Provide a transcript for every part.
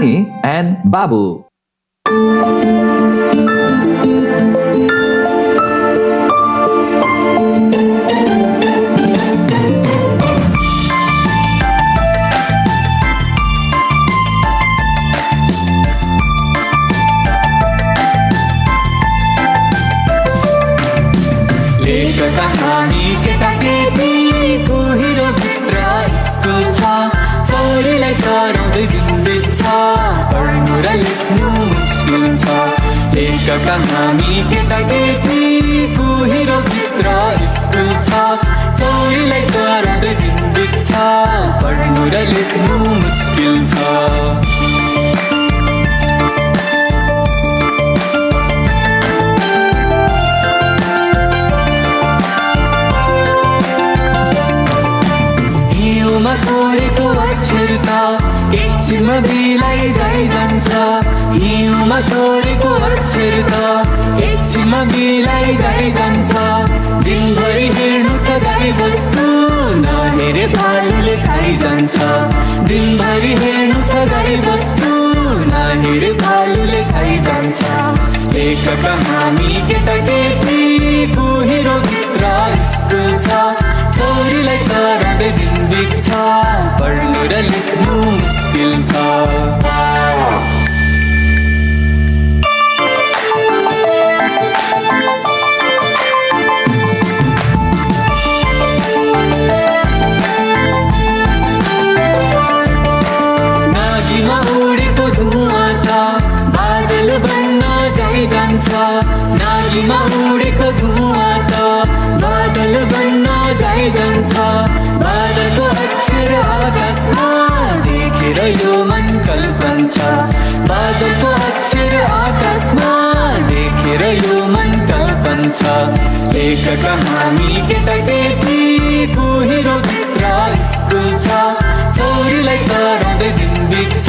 Honey and Babu. कहानी केटाकेटीको hero भित्र school छ चौरीलाई चराउँदै दिन बित्छ पढ्नु र लेख्नु मुस्किल छ लेख कहानी केटाकेटीको हिरो भित्र स्कुल छ चौरीलाई चराउँदै दिन बित्छ पढ्नु र लेख्नु मुस्किल छ कोरेको अक्षर त एकछिनमा बिलाई जान्छ हिउँमा कोरेको अक्षर त एकछिनमा बिलाई जान्छ दिनभरि हेर्नु छ गाई बस्तु नहेरे भालुले खाइजान्छ दिनभरि हेर्नु छ गाई बस्तु नहेरे भालुले खाइजान्छ लेख कहानी केटाकेटीको हिरो भित्र स्कुल छ चौरीलाई चराउँदै दिन बित्छ पढ्नु र लेख्नु मुस्किल छ नागीमा उडेको धुवा त बादल बन्न जान्छ नागीमा उडेको धुवा त बादल बन्न जान्छ बादलको अक्षर आकाशमा देखेर यो मन कल्पन्छ बादलको अक्षर आकाशमा देखेर यो मन कल्पन्छ लेख कहानी केटाकेटीको हिरो भित्र स्कुल छ चौरीलाई चराउँदै दिन बित्छ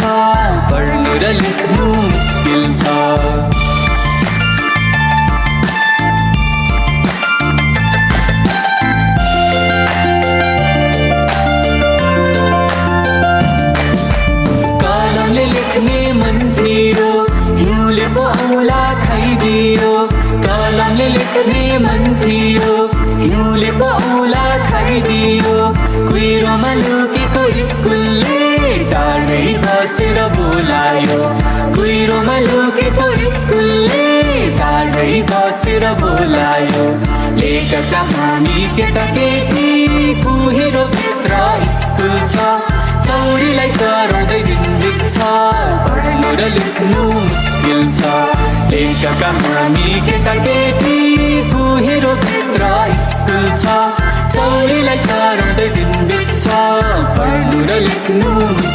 पढ्नु र लेख्नु मुस्किल छ लेख्ने मन थियो हिउँले पो औला खाइदियो कलमले लेख्ने मन थियो हिउँले पो औला खाइदियो कुहिरोमा लुकेको स्कुलले टाढै बसेर बोलायो कुहिरोमा लुकेको स्कुलले टाढै बसेर बोलायो लेख कहानी केटाकेटीको हिरो भित्र स्कुल छ चौरीलाई चराउँदै दिन बित्छ पढ्नु र लेख्नु मुस्किल छ लेख कहानी केटाकेटीको हिरो भित्र स्कुल छ चौरीलाई चराउँदै दिन बित्छ पढ्नु र लेख्नु